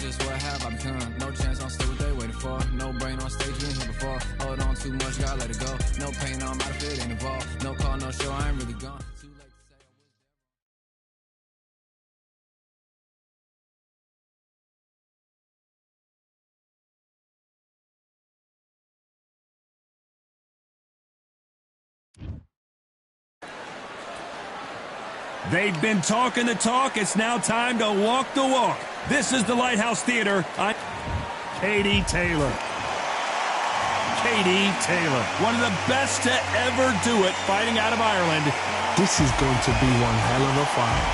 just what have I become? No chance, I'm still what they waiting for. No brain on stage, been here before. Hold on too much, gotta let it go. No pain, I'm out of it, ain't involved. No call, no show, I ain't really gone. Too late to say I was They've been talking the talk. It's now time to walk the walk. This is the Lighthouse Theater. Katie Taylor. Katie Taylor, one of the best to ever do it, fighting out of Ireland. This is going to be one hell of a fight.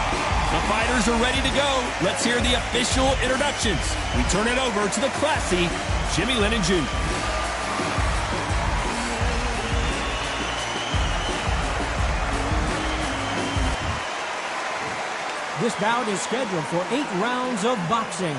The fighters are ready to go. Let's hear the official introductions. We turn it over to the classy Jimmy Lennon Jr. This bout is scheduled for 8 rounds of boxing.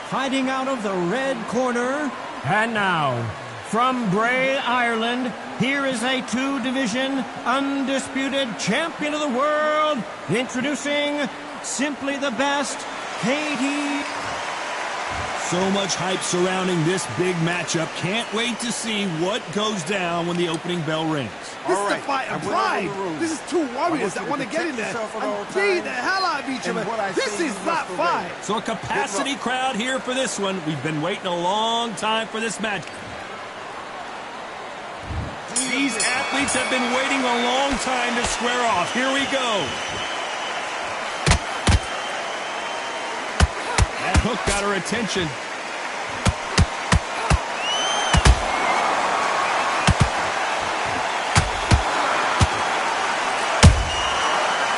Fighting out of the red corner. And now, from Bray, Ireland, here is a 2-division undisputed champion of the world. Introducing simply the best, Katie. So much hype surrounding this big matchup. Can't wait to see what goes down when the opening bell rings. This is a fight of pride. This is two warriors that want to get in there and beat the hell out of each other. This is that fight. So a capacity crowd here for this one. We've been waiting a long time for this match. These athletes have been waiting a long time to square off. Here we go. That hook got her attention.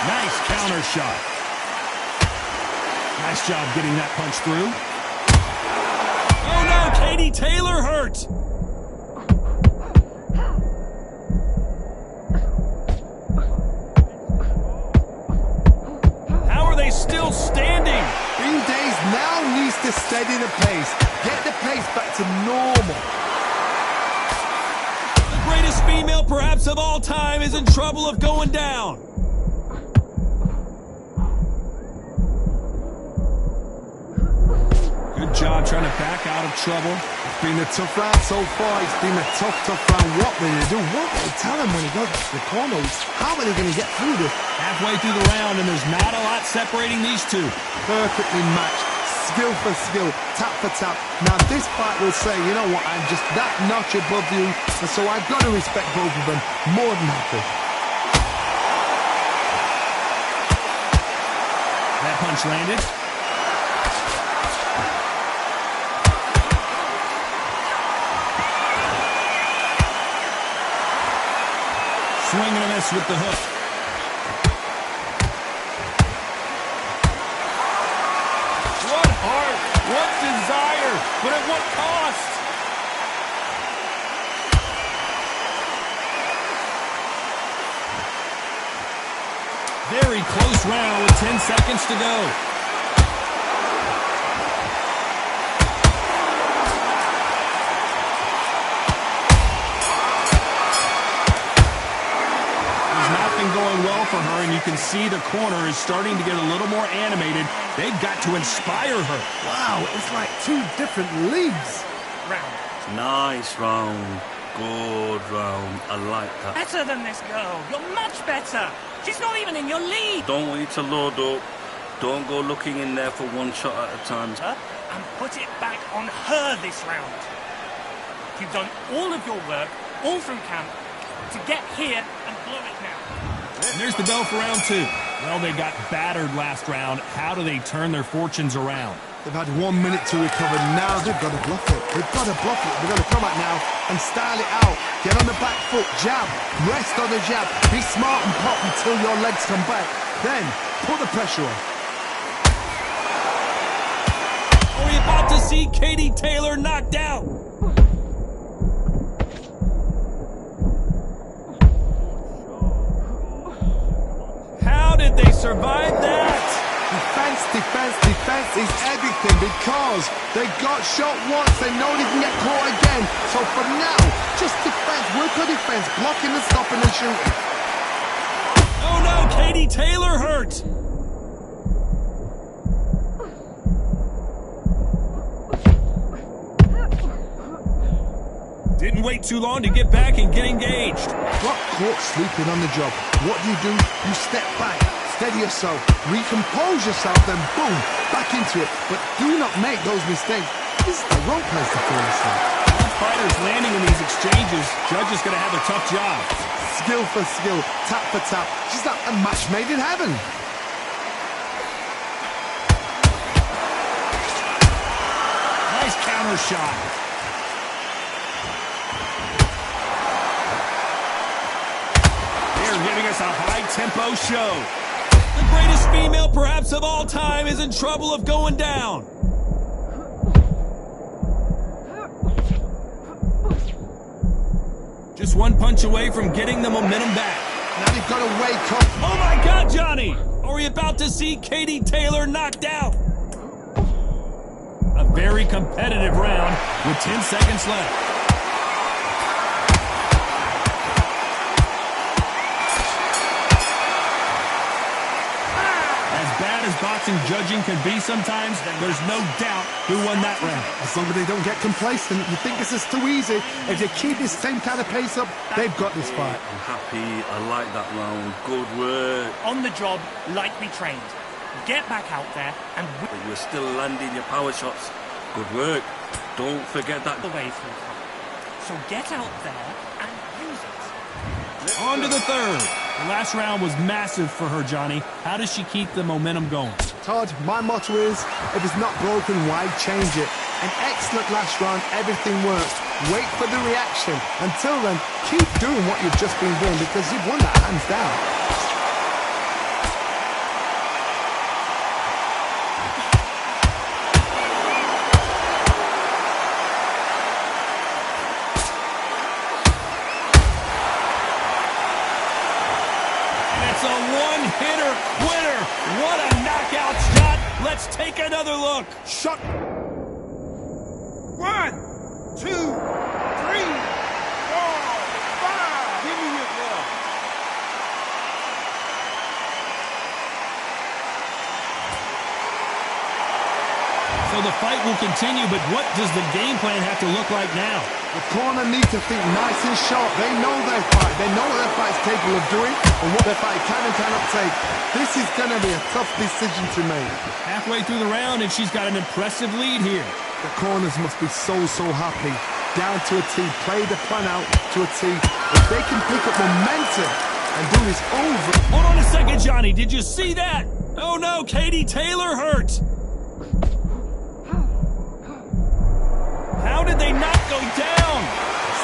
Nice counter shot. Nice job getting that punch through. Oh no, Katie Taylor hurt. How are they still standing? Green Days now needs to steady the pace. Get the pace back to normal. The greatest female perhaps of all time is in trouble of going down. Good job trying to back out of trouble. It's been a tough round so far. It's been a tough round. What will they do? What will they tell him when he goes to the corner? How are they going to get through this? Halfway through the round, and there's not a lot separating these two. Perfectly matched. Skill for skill. Tap for tap. Now this fight will say, you know what, I'm just that notch above you, and so I've got to respect both of them. More than happy. That punch landed. Swing and a miss with the hook. What heart, what desire, but at what cost? Very close round with 10 seconds to go. Going well for her, and you can see the corner is starting to get a little more animated. They've got to inspire her. Wow, it's like 2 different leagues. Nice round. Good round. I like that. Better than this girl. You're much better. She's not even in your league. Don't wait to load up. Don't go looking in there for one shot at a time. And put it back on her this round. You've done all of your work, all through camp, to get here and blow it now. And there's the bell for round 2. Well, they got battered last round. How do they turn their fortunes around? They've had 1 minute to recover. Now they've got to bluff it. They've got to bluff it. They've got to come out now and style it out. Get on the back foot, jab, rest on the jab. Be smart and pop until your legs come back. Then, put the pressure on. Are we about to see Katie Taylor knocked out? How did they survive that? Defense is everything because they got shot once. They know they can get caught again. So for now, just defense. Work on defense. Blocking and stopping and shooting. Oh no, Katie Taylor hurt. Didn't wait too long to get back and get engaged. Got caught sleeping on the job. What do? You step back, steady yourself, recompose yourself, then boom, back into it. But do not make those mistakes. This is the wrong place to fall asleep. Both fighters landing in these exchanges. Judge is going to have a tough job. Skill for skill, tap for tap. She's like a match made in heaven. Nice counter shot. They're giving us a high-tempo show. The greatest female perhaps of all time is in trouble of going down. Just one punch away from getting the momentum back. Now they've got to wake up. Oh my God, Johnny! Are we about to see Katie Taylor knocked out? A very competitive round with 10 seconds left. Boxing judging can be sometimes, there's no doubt who won that round. As long as they don't get complacent, you think this is too easy. If they keep this same kind of pace up, they've got this fight. I'm happy. I like that round. Good work. On the job, like we trained. Get back out there and But you're still landing your power shots. Good work. Don't forget that. the way through. So get out there and use it. On to the third. The last round was massive for her, Johnny. How does she keep the momentum going? Todd, my motto is, if it's not broken, why change it? An excellent last round, everything works. Wait for the reaction. Until then, keep doing what you've just been doing because you've won that hands down. One-hitter winner. What a knockout shot. Let's take another look. Shot. 1, 2, 3, 4, 5. Give me your glove. So the fight will continue, but what does the game plan have to look like now? The corner need to think nice and sharp. They know their fight. They know what their fight's capable of doing and what their fight can and cannot take. This is going to be a tough decision to make. Halfway through the round, and she's got an impressive lead here. The corners must be so happy. Down to a T. Play the plan out to a T. If they can pick up momentum and do this over. Hold on a second, Johnny. Did you see that? Oh, no. Katie Taylor hurt. How did they not go down?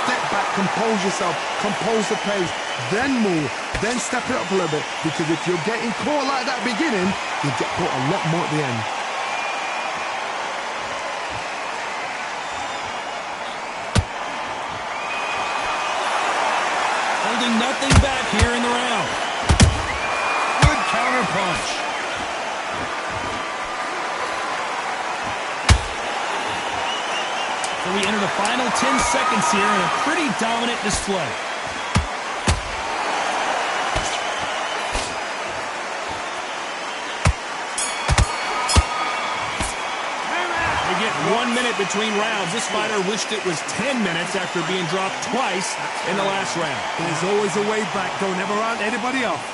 Step back, compose yourself, compose the pace, then move, then step it up a little bit. Because if you're getting caught like that beginning, you get caught a lot more at the end. Holding nothing back here in the round. Good counter punch. So we enter the final 10 seconds here in a pretty dominant display. They get 1 minute between rounds. This fighter wished it was 10 minutes after being dropped twice in the last round. There's always a way back. Don't ever round anybody off.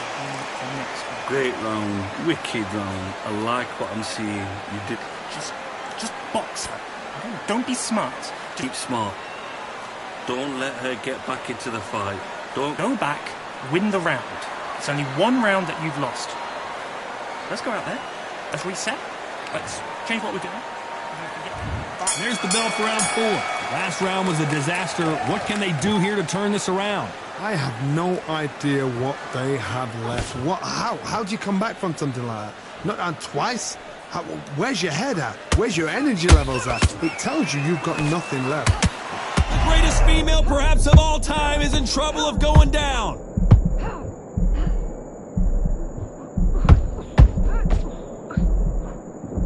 Great round. Wicked round. I like what I'm seeing. You did. Just box her. Don't be smart. Keep smart. Don't let her get back into the fight. Don't Go back, win the round. It's only one round that you've lost. Let's go out there. Let's reset. Let's change what we're doing. There's the bell for round 4. Last round was a disaster. What can they do here to turn this around? I have no idea what they have left. How do you come back from something like that? Not down twice? Where's your head at? Where's your energy levels at? It tells you you've got nothing left. The greatest female perhaps of all time is in trouble of going down.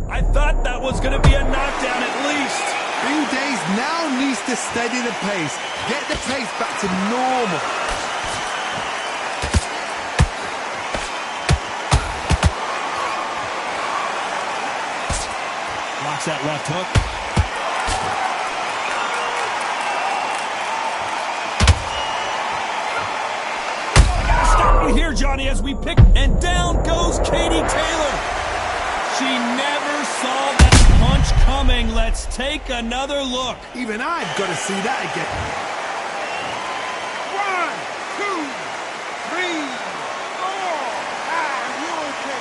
I thought that was going to be a knockdown at least. Bing Days now needs to steady the pace. Get the pace back to normal. Blocks that left hook. Johnny, as we pick, and down goes Katie Taylor. She never saw that punch coming. Let's take another look. Even I've got to see that again. 1, 2, 3, 4, 5. You okay?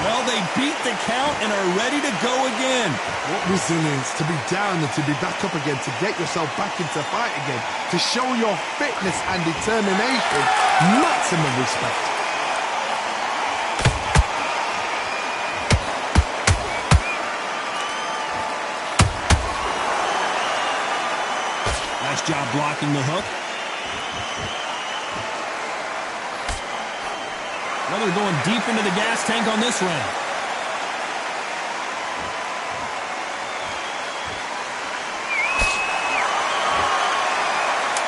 Well, they beat the count and are ready to go again. What resilience to be down and to be back up again, to get yourself back into fight again, to show your fitness and determination. Maximum respect. Nice job blocking the hook. Well, they're going deep into the gas tank on this round.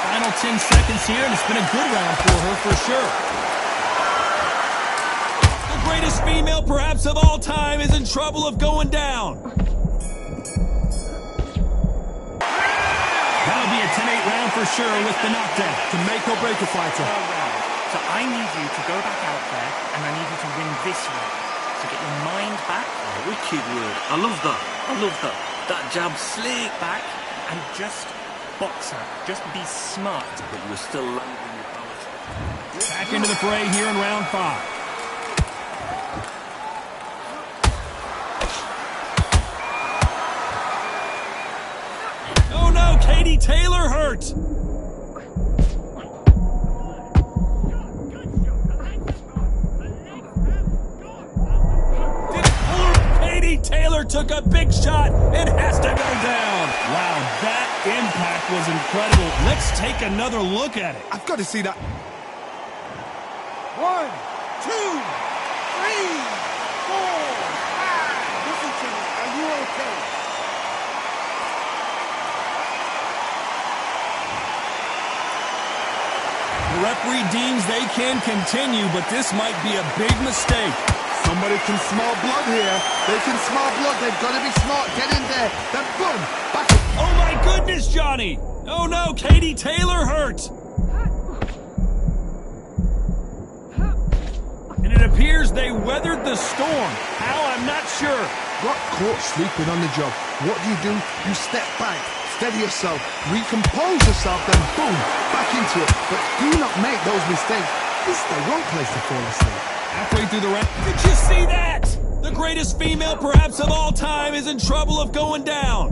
Final 10 seconds here, and it's been a good round for her for sure. The greatest female perhaps of all time is in trouble of going down. That'll be a 10-8 round for sure with the knockdown. To make or break a fighter. So I need you to go back out there, and I need you to win this round. So get your mind back. Oh, wicked word. I love that. I love that. That jab slick. Back and just box her. Just be smart. But you're still landing your power. Back into the fray here in round 5. Oh no, Katie Taylor hurt. Katie Taylor took a big shot and has to go down. Wow, that impact was incredible. Let's take another look at it. I've got to see that. 1, 2, 3, 4, 5. Listen to me. Are you okay? The referee deems they can continue, but this might be a big mistake. Somebody can smell blood here. They can smell blood. They've got to be smart. Get in there. Then boom. Back. Oh my goodness, Johnny. Oh no, Katie Taylor hurt. And it appears they weathered the storm. How, I'm not sure. Got caught sleeping on the job. What do? You step back. Steady yourself. Recompose yourself. Then boom. Back into it. But do not make those mistakes. This is the wrong place to fall asleep. Halfway through the round. Did you see that? The greatest female perhaps of all time is in trouble of going down.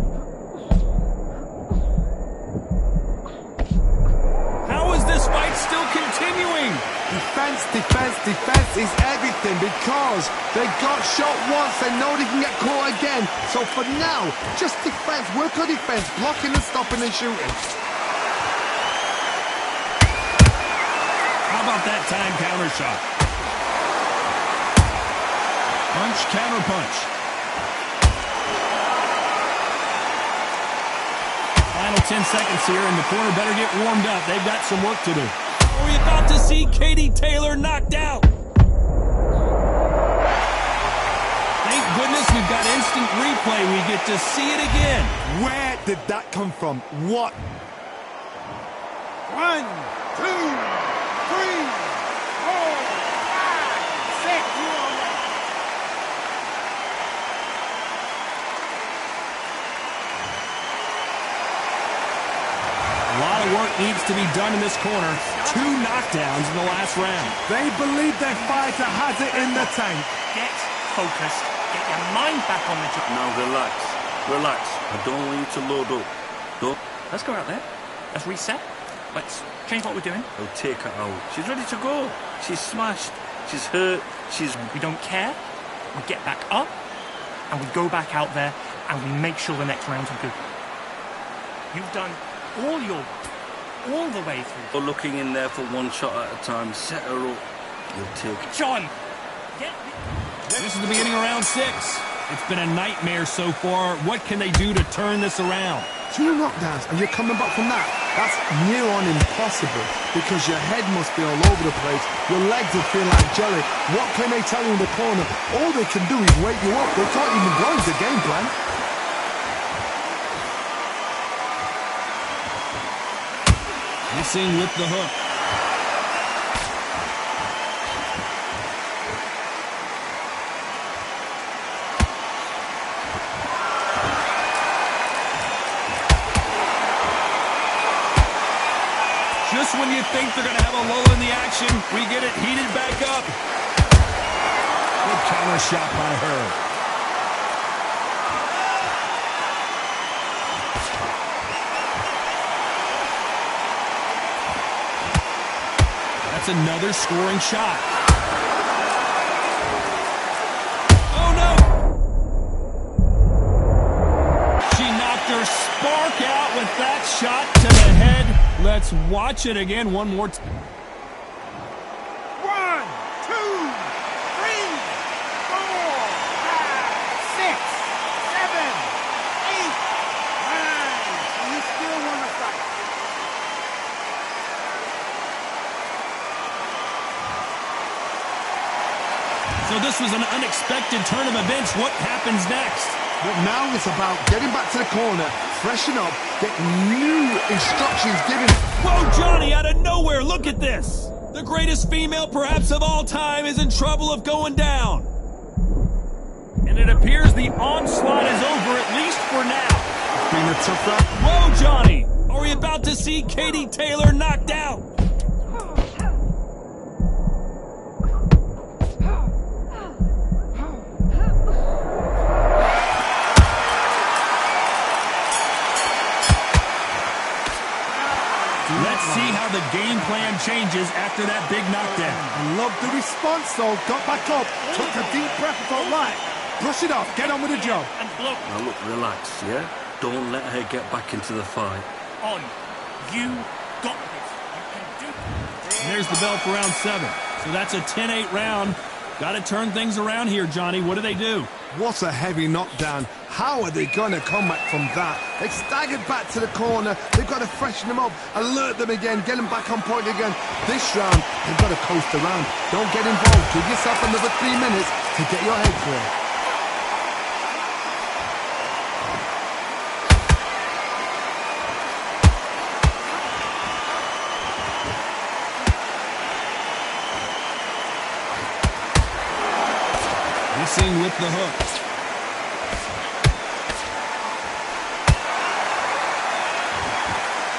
How is this fight still continuing? Defense, defense, defense is everything because they got shot once. They know they can get caught again. So for now, just defense. Work on defense. Blocking and stopping and shooting. How about that time counter shot? Punch, counter punch. Final 10 seconds here, and the corner better get warmed up. They've got some work to do. Are we about to see Katie Taylor knocked out? Thank goodness we've got instant replay. We get to see it again. Where did that come from? What? 1, 2, 3, 4, 5, 6. You all right? A lot of work needs to be done in this corner. 2 knockdowns in the last round. They believe their fighter has it in the tank. Get focused. Get your mind back on the job. Now relax. Relax. I don't want you to load up. Don't. Let's go out there. Let's reset. Let's change what we're doing. I'll take her out. She's ready to go. She's smashed. She's hurt. We don't care. We get back up, and we go back out there, and we make sure the next rounds are good. You've done all your work, all the way through. Or looking in there for one shot at a time. Set her up. You'll take it. John! This is the beginning of round 6. It's been a nightmare so far. What can they do to turn this around? 2 knockdowns and you're coming back from that. That's near on impossible because your head must be all over the place. Your legs will feel like jelly. What can they tell you in the corner? All they can do is wake you up. They can't even go into the game plan. Missing with the hook. Just when you think they're going to have a lull in the action, we get it heated back up. Good counter shot by her. That's another scoring shot. Oh, no! She knocked her spark out with that shot to the head. Let's watch it again one more time. 1, 2, 3, 4, 5, 6, 7, 8, 9. And you still want to fight. So this was an unexpected turn of events. What happens next? But now it's about getting back to the corner, freshen up, get new instructions given. Whoa, Johnny, out of nowhere, look at this. The greatest female perhaps of all time is in trouble of going down. And it appears the onslaught is over, at least for now. Been a tough round. Whoa, Johnny, are we about to see Katie Taylor knocked out? Let's see how the game plan changes after that big knockdown. I love the response though. Got back up, took a deep breath and thought, right, brush it off, get on with the job. And block. Now look, relax, yeah? Don't let her get back into the fight. On. You got this. You can do it. And there's the bell for round 7. So that's a 10-8 round. Got to turn things around here, Johnny. What do? What a heavy knockdown. How are they going to come back from that? They staggered back to the corner. They've got to freshen them up, alert them again, get them back on point again. This round, they've got to coast around. Don't get involved. Give yourself another 3 minutes to get your head clear. Missing with the hook.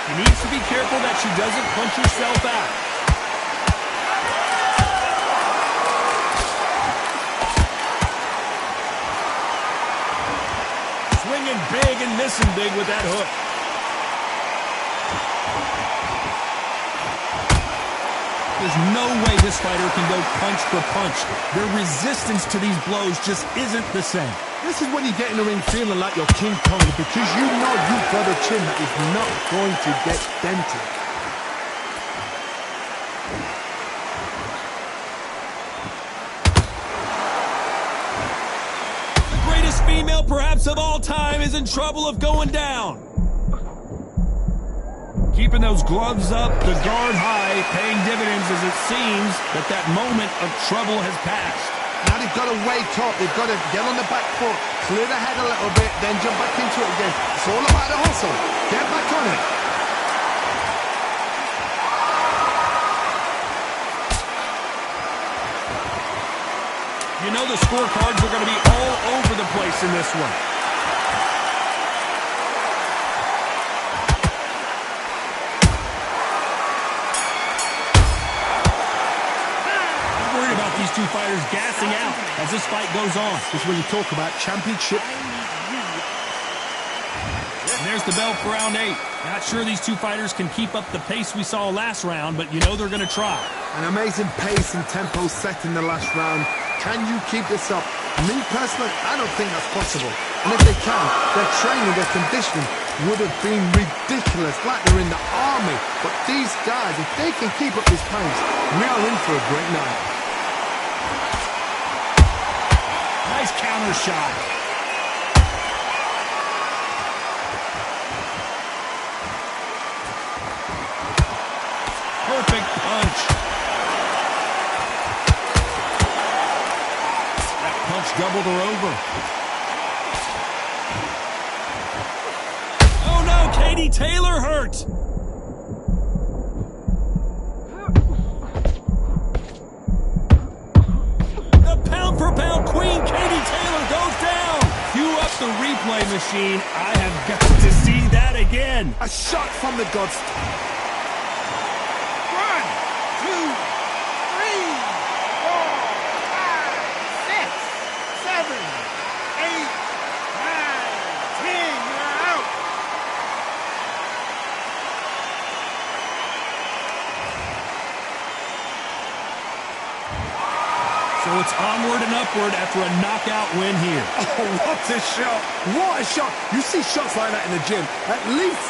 She needs to be careful that she doesn't punch herself out. Swinging big and missing big with that hook. There's no way this fighter can go punch for punch. Their resistance to these blows just isn't the same. This is when you get in the ring feeling like you're King Kong because you know you've got a chin that is not going to get dented. The greatest female perhaps of all time is in trouble of going down. Keeping those gloves up, the guard high, paying dividends as it seems that moment of trouble has passed. Now they've got to wake up, they've got to get on the back foot, clear the head a little bit, then jump back into it again. It's all about the hustle. Get back on it. You know the scorecards are going to be all over the place in this one. These two fighters gassing out as this fight goes on. This is when you talk about championship. And there's the bell for round 8. Not sure these two fighters can keep up the pace we saw last round, but you know they're going to try. An amazing pace and tempo set in the last round. Can you keep this up? Me personally, I don't think that's possible. And if they can, their training, their conditioning would have been ridiculous, like they're in the army. But these guys, if they can keep up this pace, we are in for a great night. Nice counter shot. Perfect punch. That punch doubled her over. Oh no, Katie Taylor hurt. the replay machine. I have got to see that again. A shot from the gods. 1, 2, 3, 4, 5, 6, 7, 8, 9, 10. You're out. So it's onward and upward after a knockout win here. Oh, what a shot. What a shot. You see shots like that in the gym. At least...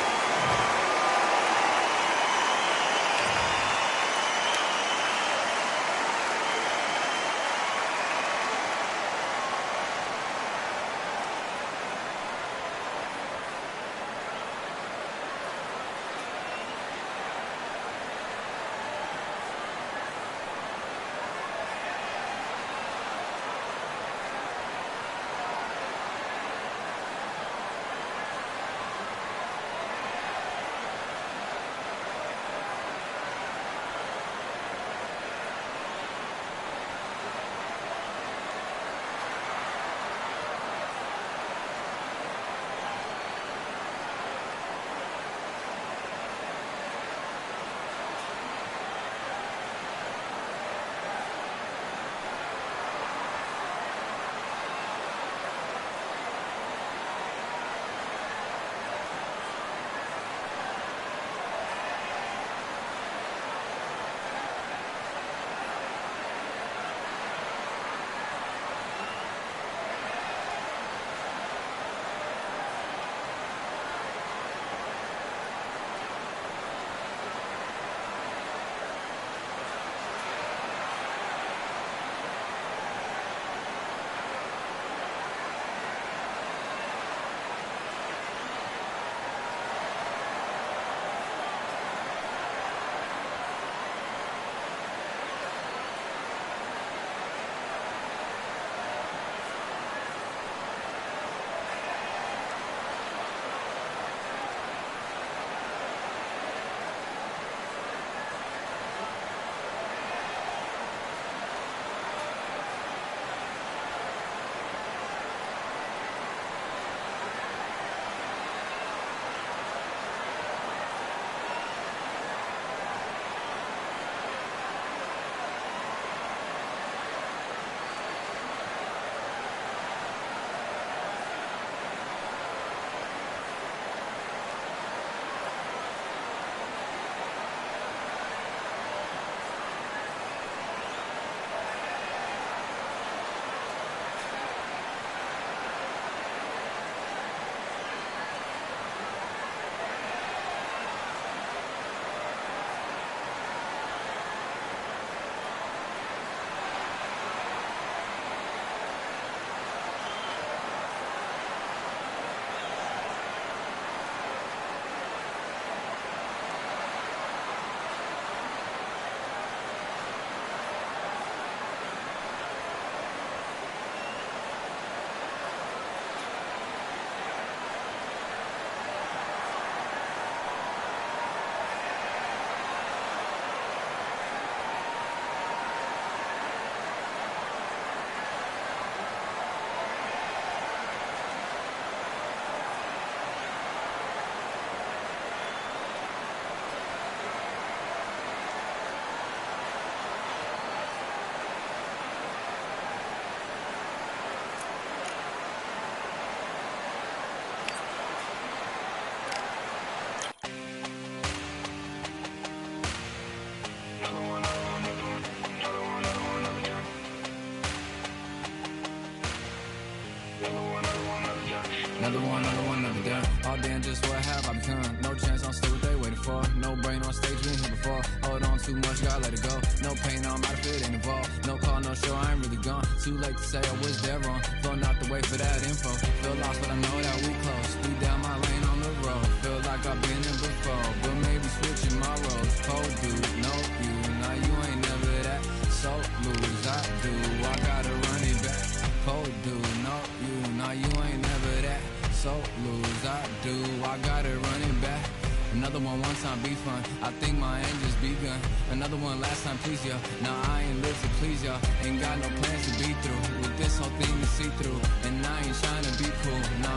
Another one, another done. All day and just what have I become? No chance, I'm still what they waiting for. No brain on stage, we ain't here before. Hold on too much, gotta let it go. No pain, I'm out of it, ain't involved. No call, no show, I ain't really gone. Too late to say I was there wrong. Flown out the way for that info. Feel lost, but I know that we close. Speed down my lane on the road. Feel like I've been in before, but maybe switching my roles. Cold dude, no you, now you ain't never that. So lose, I do, I gotta run it back. Cold dude, no you, now you ain't never that. So lose, I do, I gotta run it back. Another one time be fun, I think my end just begun. Another one last time please ya, now I ain't live to please ya. Ain't got no plans to be through, with this whole thing to see through. And I ain't trying to be cool, nah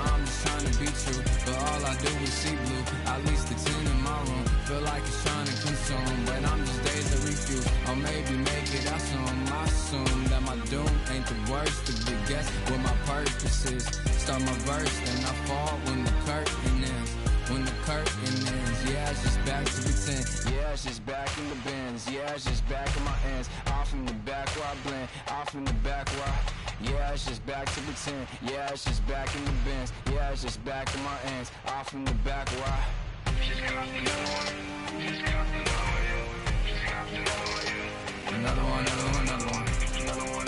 do is see blue. At least the tin in my room feel like it's trying to consume, but I'm just dazed to refuse. Or maybe make it I assume that my doom ain't the worst. To be guess what my purpose is. Start my verse, then I fall when the curtain ends. When the curtain ends, yeah, it's just back to pretend. Yeah, it's just back in the bins. Yeah, it's just back in my ends. Off in the back where I blend. Off in the back where I... Yeah, it's just back to pretend. Yeah, it's just back in the bins. Yeah, it's just back in my ends. Off in the back where I... Another one, another one, another one.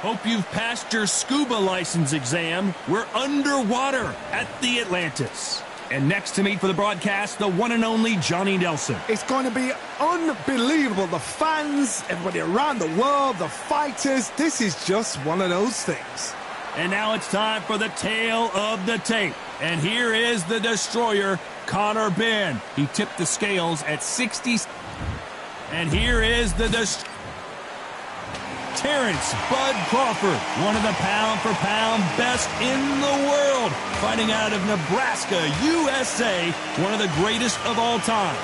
Hope you've passed your scuba license exam. We're underwater at the Atlantis. And next to me for the broadcast, the one and only Johnny Nelson. It's going to be unbelievable. The fans, everybody around the world, the fighters. This is just one of those things. And now it's time for the tale of the tape. And here is the destroyer, Conor Benn. He tipped the scales at 60. And here is the destroyer, Terrence Bud Crawford, one of the pound-for-pound best in the world, fighting out of Nebraska, USA, one of the greatest of all time.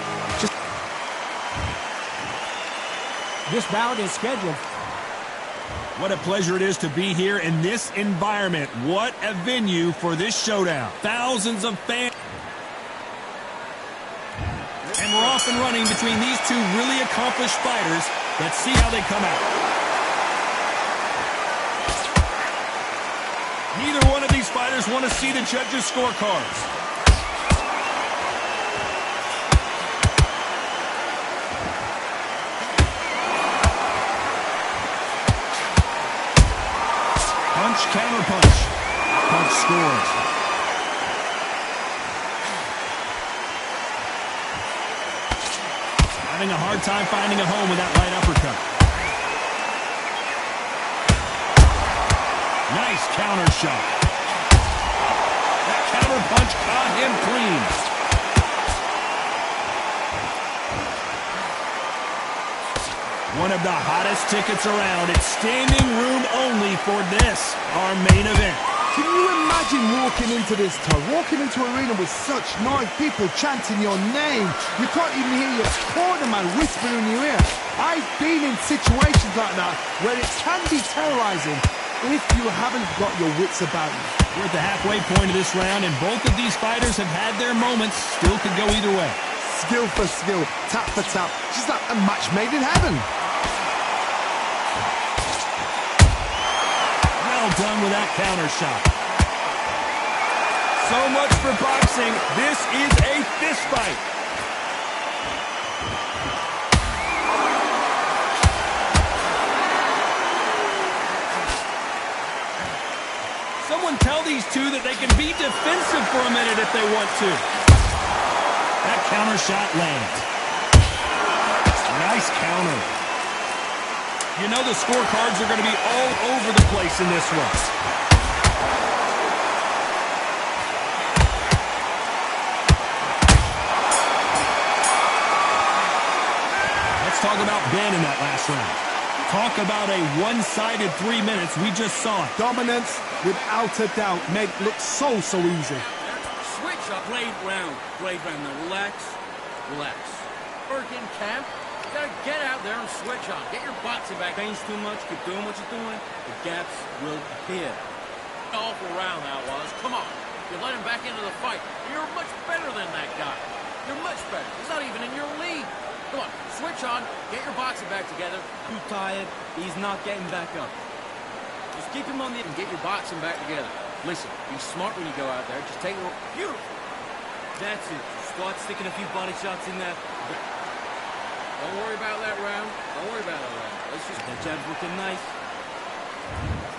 This bout is scheduled. What a pleasure it is to be here in this environment. What a venue for this showdown. Thousands of fans. And we're off and running between these two really accomplished fighters. Let's see how they come out. Neither one of these fighters want to see the judges' scorecards. Punch, counter punch. Punch scores. Having a hard time finding a home with that right uppercut. Nice counter shot. That counter punch caught him clean. One of the hottest tickets around. It's standing room only for this, our main event. Can you imagine walking into this town, walking into an arena with such noise, people chanting your name? You can't even hear your cornerman whispering in your ear. I've been in situations like that where it can be terrorizing if you haven't got your wits about you. We're at the halfway point of this round, and both of these fighters have had their moments. Still could go either way. Skill for skill, tap for tap. Just like a match made in heaven. Well done with that counter shot. So much for boxing. This is a fist fight. Someone tell these two that they can be defensive for a minute if they want to. That counter shot lands. Nice counter. You know the scorecards are going to be all over the place in this one. Let's talk about Ben in that last round. Talk about a one-sided 3 minutes. We just saw it. Dominance, without a doubt, made look so easy. Switch up. Blade round. Now relax. Work in camp. You gotta get out there and switch on. Get your boxing back. Pains too much. Keep doing what you're doing. The gaps will appear. Awful round, Outlaws. Come on. You let him back into the fight. You're much better than that guy. You're much better. He's not even in your league. Come on, switch on, get your boxing back together. Too tired, he's not getting back up. Just keep him on the and get your boxing back together. Listen, be smart when you go out there. Just take it. Beautiful. That's it. Start sticking a few body shots in there. Don't worry about that round. Let's just... That jab's looking nice.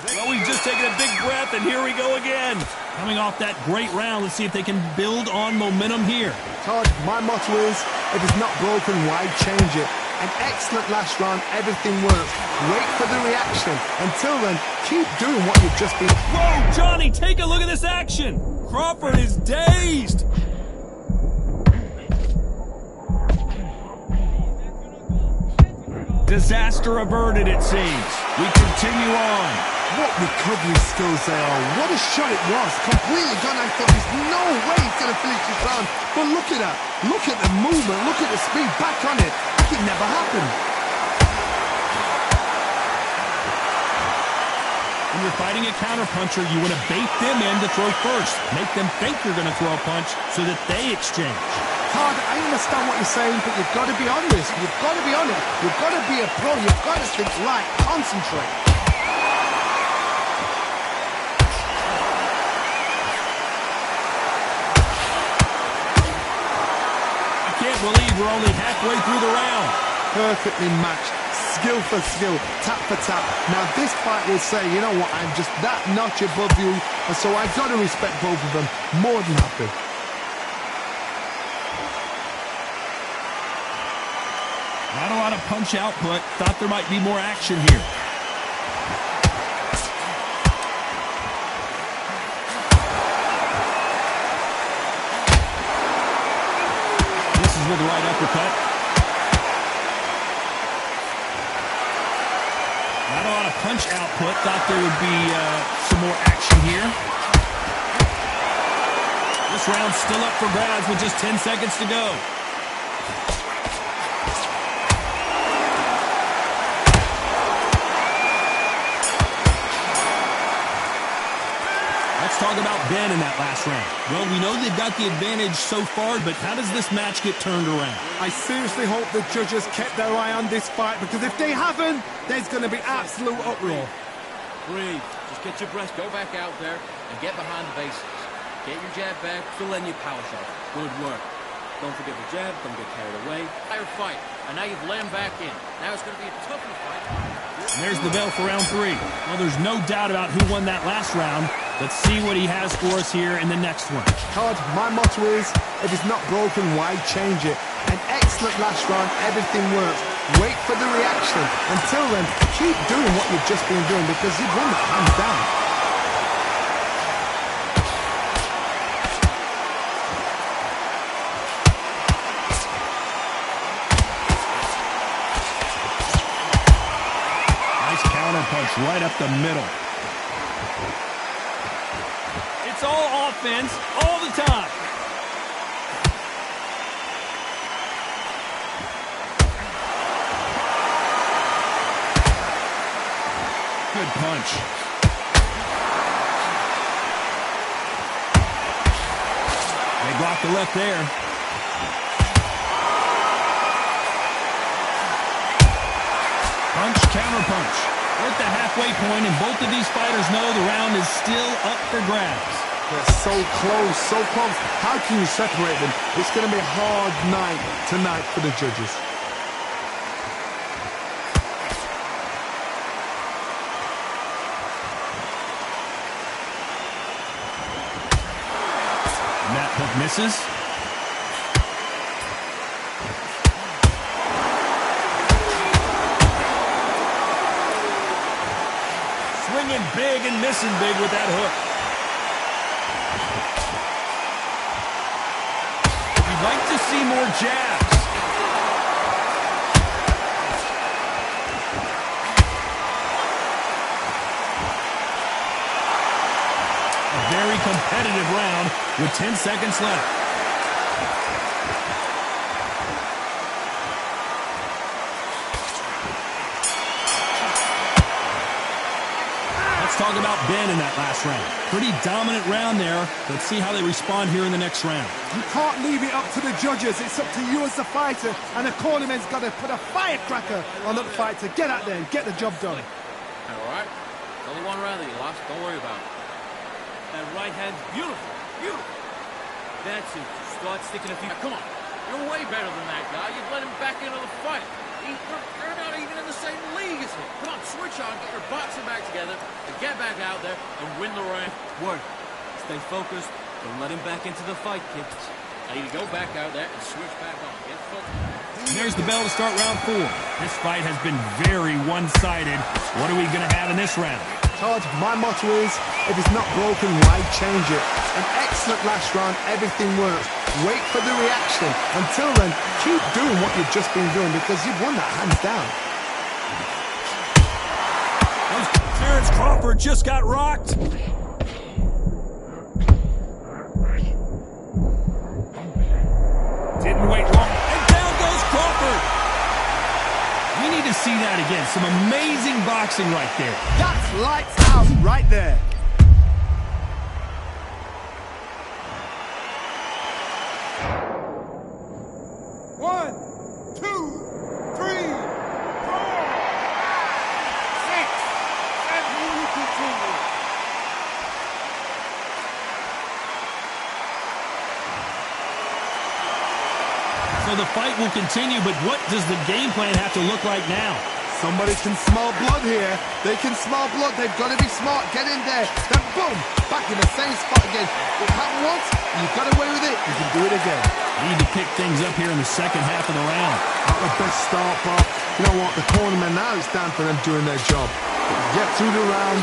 Well, we've just taken a big breath, and here we go again. Coming off that great round, let's see if they can build on momentum here. Todd, my motto is, if it's not broken, why change it? An excellent last round. Everything works. Wait for the reaction. Until then, keep doing what you've just been... Whoa, Johnny, take a look at this action. Crawford is dazed. Disaster averted, it seems. We continue on. What recovery skills they are. What a shot it was. Completely gone. I thought there's no way he's going to finish this round. But look at that. Look at the movement. Look at the speed. Back on it. Like it never happened. When you're fighting a counterpuncher, you want to bait them in to throw first. Make them think you're going to throw a punch so that they exchange. Todd, I understand what you're saying, but you've got to be honest. You've got to be honest. You've got to be a pro. You've got to think right. Concentrate. I can't believe we're only halfway through the round. Perfectly matched. Skill for skill, tap for tap. Now this fight will say, you know what, I'm just that notch above you, and so I've got to respect both of them. More than happy. Not a lot of punch output. Thought there might be more action here. This is with the right uppercut. Not a lot of punch output. Thought there would be some more action here. This round's still up for grabs with just 10 seconds to go. Let's talk about Ben in that last round. Well, we know they've got the advantage so far, but how does this match get turned around? I seriously hope the judges kept their eye on this fight, because if they haven't, there's going to be absolute uproar. Breathe. Just get your breath. Go back out there and get behind the basics. Get your jab back, fill in your power shot. Good work. Don't forget the jab. Don't get carried away. Fire fight. And now you've let him back in. Now it's going to be a tougher fight. And there's the bell for round 3. Well, there's no doubt about who won that last round. Let's see what he has for us here in the next one. Todd, my motto is, if it's not broken, why change it? An excellent last round. Everything works. Wait for the reaction. Until then, keep doing what you've just been doing, because you've won that hands down. Punch right up the middle. It's all offense all the time. Good punch. They blocked the left there. Punch, counter punch. We're at the halfway point, and both of these fighters know the round is still up for grabs. They're so close, so close. How can you separate them? It's going to be a hard night tonight for the judges. And that hook misses. Swinging big and missing big with that hook. You'd like to see more jabs. A very competitive round with 10 seconds left. Talk about Ben in that last round. Pretty dominant round there. Let's see how they respond here in the next round. You can't leave it up to the judges. It's up to you as the fighter, and the cornerman's got to put a firecracker on that fighter. Get out there and get the job done. All right. Only one round that you lost. Don't worry about it. That right hand's beautiful. Beautiful. That's it. Start sticking a few... Now, come on. You're way better than that guy. You've let him back into the fight. You're not even in the same league as him. Come on, switch on, get your boxing back together, and get back out there and win the round. Work. Stay focused. Don't let him back into the fight, kid. Now you go back out there and switch back on. Get focused. And there's the bell to start round 4. This fight has been very one-sided. What are we going to have in this round? Todd, my motto is, if it's not broken, why change it? An excellent last round, everything works. Wait for the reaction. Until then, keep doing what you've just been doing because you've won that hands down. Terrence Crawford just got rocked. Didn't wait long. And down goes Crawford. We need to see that again. Some amazing boxing right there. That's lights out right there. One, two, three, four, 6, 7. You continue. So the fight will continue, but what does the game plan have to look like now? Somebody can smell blood here. They can smell blood. They've got to be smart. Get in there. Then boom, back in the same spot again. It happened once, you got away with it, you can do it again. Need to pick things up here in the second half of the round. Not the best start, but you know what? The cornermen now, it's time for them doing their job. Get through the round,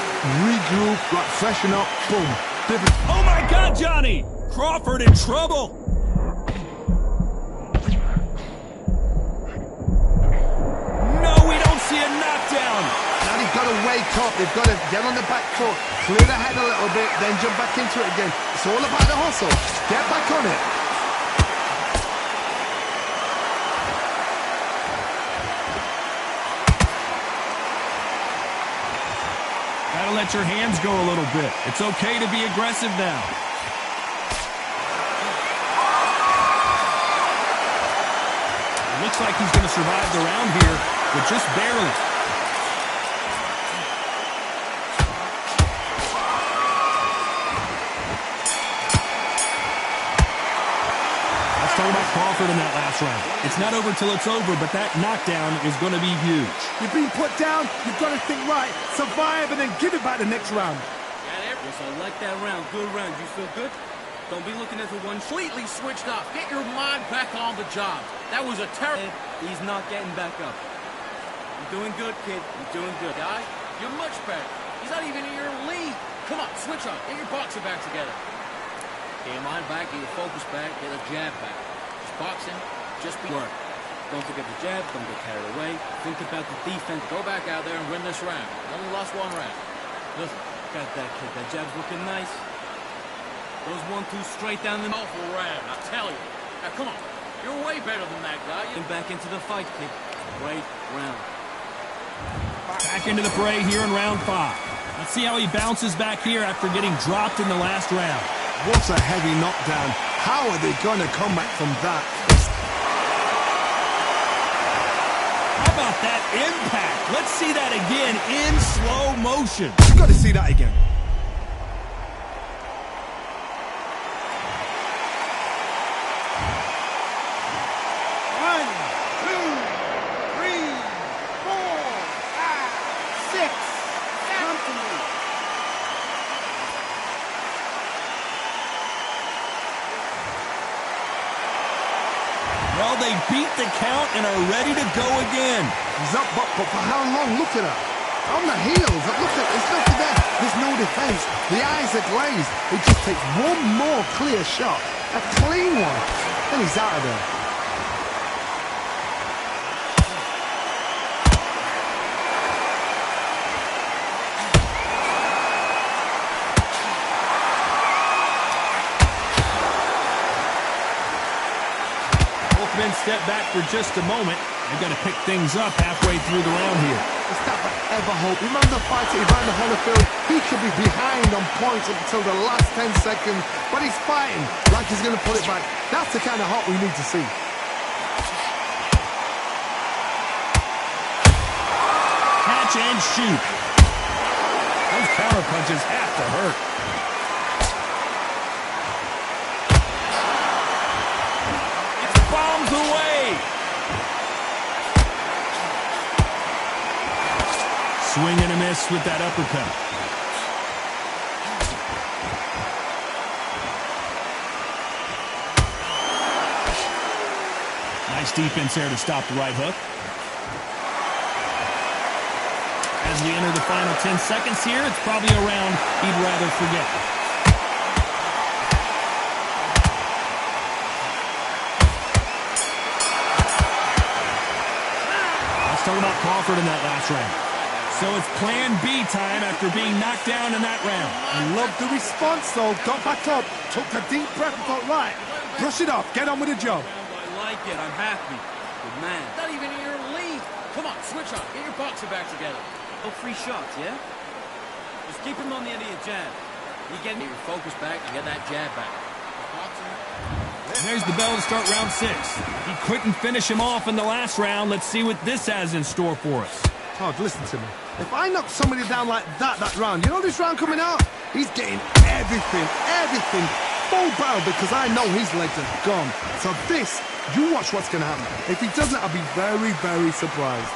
regroup, like freshen up, boom. Different. Oh my God, Johnny! Crawford in trouble. No, we don't see a knockdown. Now they've got to wake up. They've got to get on the back foot, clear the head a little bit, then jump back into it again. It's all about the hustle. Get back on it. Gotta let your hands go a little bit. It's okay to be aggressive now. It looks like he's going to survive the round here, but just barely. Let's talk about Crawford in that last round. It's not over till it's over, but that knockdown is going to be huge. You've been put down, you've got to think right, survive, and then give it back the next round. Yes, I like that round. Good round. You feel good? Don't be looking at the one completely switched off. Get your mind back on the job. That was a terrible... He's not getting back up. You're doing good, kid. You're doing good. Guy, you're much better. He's not even in your league. Come on, switch on. Get your boxing back together. Get your mind back, get your focus back, get a jab back. Just boxing, just be work. Don't forget the jab, don't get carried away. Think about the defense. Go back out there and win this round. You only lost one round. Listen, got that kid. That jab's looking nice. Those 1-2 straight down the... Awful round, I tell you. Now, come on. You're way better than that guy. Get back into the fight, kid. Great round. Back into the fray here in round 5. Let's see how he bounces back here after getting dropped in the last round. What a heavy knockdown. How are they going to come back from that? How about that impact? Let's see that again in slow motion. You've got to see that again. One, two, three, four, 5, 6. Come to me. Well, they beat the count and are ready to go again. He's up, but for how long? Look at her. On the heels. Look at there's nothing there. There's no defense. The eyes are glazed. It just takes one more clear shot. A clean one. And he's out of there. Men step back for just a moment. They've got to pick things up halfway through the round here. It's that ever hope. Remember the fight at Evander Holyfield? He could be behind on points up until the last 10 seconds, but he's fighting like he's going to pull it back. That's the kind of hope we need to see. Catch and shoot. Those counter punches have to hurt. Bombs away. Swing and a miss with that uppercut. Nice defense there to stop the right hook. As we enter the final 10 seconds here, it's probably a round he'd rather forget. Let's talk about Crawford in that last round. So it's plan B time after being knocked down in that round. I love the response, though. Got back up, took a deep breath and thought, right, brush it off, get on with the job. I like it. I'm happy. But man, not even in your league. Come on, switch on. Get your boxing back together. No free shots, yeah? Just keep him on the end of your jab. You get your focus back and get that jab back. There's the bell to start round 6. He couldn't finish him off in the last round. Let's see what this has in store for us. Todd, listen to me. If I knock somebody down like that round, you know this round coming out? He's getting everything, full barrel, because I know his legs are gone. So this, you watch what's going to happen. If he doesn't, I'll be very, very surprised.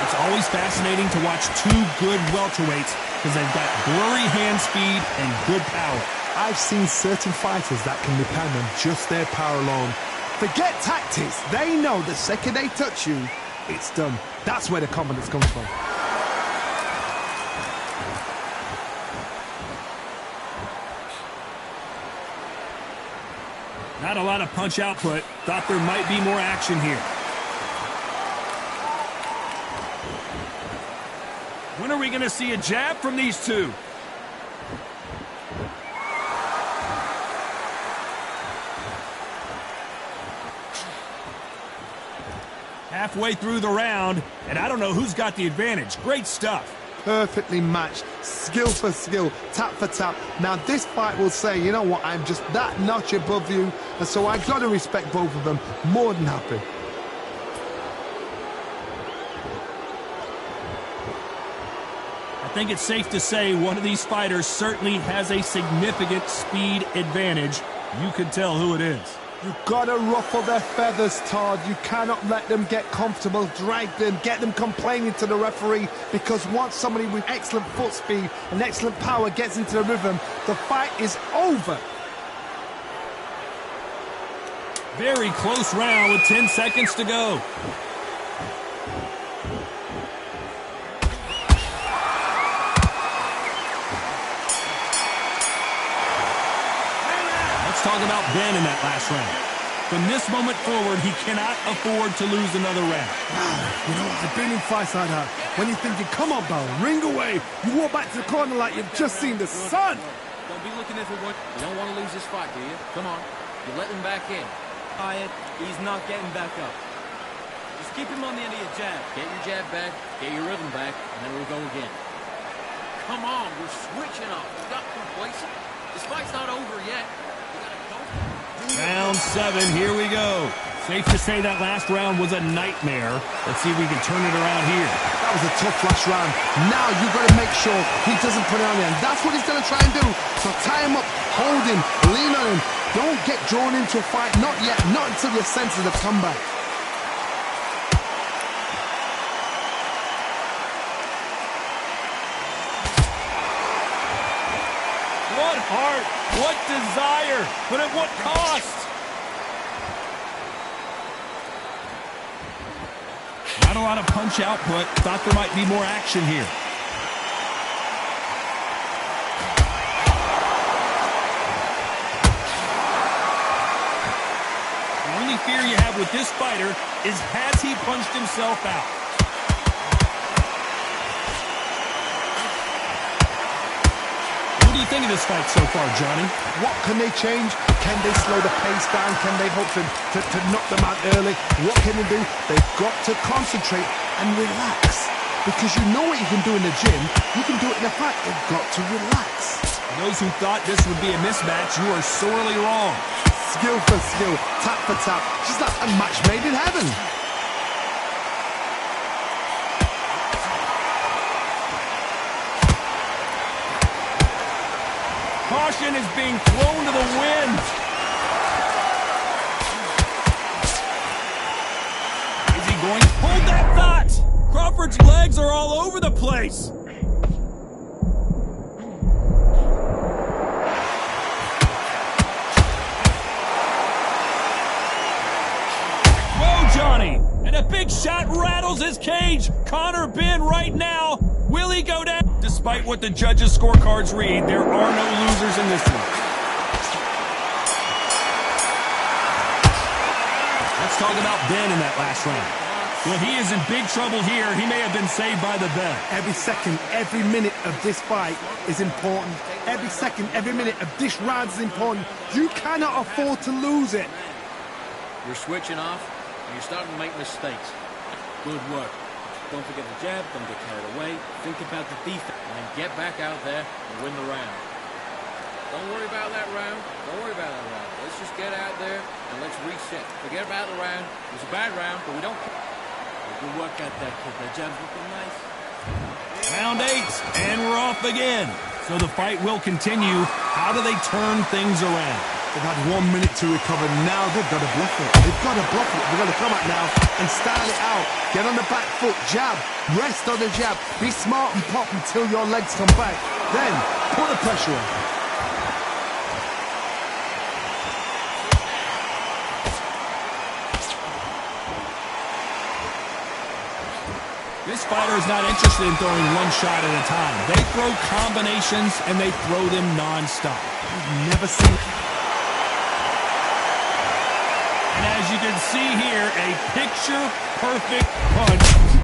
It's always fascinating to watch two good welterweights because they've got blurry hand speed and good power. I've seen certain fighters that can depend on just their power alone. Forget tactics. They know the second they touch you, it's done. That's where the confidence comes from. Not a lot of punch output. Thought there might be more action here. When are we going to see a jab from these two? Halfway through the round, and I don't know who's got the advantage. Great stuff. Perfectly matched, skill for skill, tap for tap. Now this fight will say, you know what, I'm just that notch above you, and so I got to respect both of them. More than happy. I think it's safe to say one of these fighters certainly has a significant speed advantage. You can tell who it is. You've got to ruffle their feathers, Todd. You cannot let them get comfortable, drag them, get them complaining to the referee, because once somebody with excellent foot speed and excellent power gets into the rhythm, the fight is over. Very close round with 10 seconds to go. Talk about Ben in that last round. From this moment forward, he cannot afford to lose another round. You know, I've been in fights like that. When you're thinking, come on, Bell, ring away. You walk back to the corner like you've just seen the sun. Don't be looking at the one. You don't want to lose this fight, do you? Come on. You let him back in. Tired. He's not getting back up. Just keep him on the end of your jab. Get your jab back, get your rhythm back, and then we'll go again. Come on, we're switching up. You got complacent. This fight's not over yet. Round 7, here we go. Safe to say that last round was a nightmare. Let's see if we can turn it around here. That was a tough last round. Now you've got to make sure he doesn't put it on you. And that's what he's going to try and do. So tie him up, hold him, lean on him. Don't get drawn into a fight. Not yet. Not until your senses have come back. What heart, what desire, but at what cost? Not a lot of punch output. Thought there might be more action here. The only fear you have with this fighter is, has he punched himself out? What do you think of this fight so far, Johnny? What can they change? Can they slow the pace down? Can they hope to knock them out early? What can they do? They've got to concentrate and relax. Because you know what you can do in the gym, you can do it in a fight. They've got to relax. Those who thought this would be a mismatch, you are sorely wrong. Skill for skill, tap for tap. Just like a match made in heaven. Caution is being thrown to the wind. Is he going? Hold that thought! Crawford's legs are all over the place. And a big shot rattles his cage. Conor Benn right now. Will he go down? Despite what the judges' scorecards read, there are no losers in this one. Let's talk about Ben in that last round. Well, he is in big trouble here. He may have been saved by the bell. Every second, every minute of this fight is important. Every second, every minute of this round is important. You cannot afford to lose it. You're switching off, and you're starting to make mistakes. Good work. Don't forget the jab, don't get carried away. Think about the defense, and then get back out there and win the round. Don't worry about that round. Don't worry about that round. Let's just get out there and let's reset. Forget about the round. It was a bad round, but we don't care. Good work at that, kid. That jab's looking nice. Round 8, and we're off again. So the fight will continue. How do they turn things around? They've had 1 minute to recover. Now they've got to bluff it. They've got to bluff it. They've got to come out now and style it out. Get on the back foot, jab, rest on the jab. Be smart and pop until your legs come back. Then put the pressure on. This fighter is not interested in throwing one shot at a time. They throw combinations, and they throw them non-stop. You've never seen... And as you can see here, a picture-perfect punch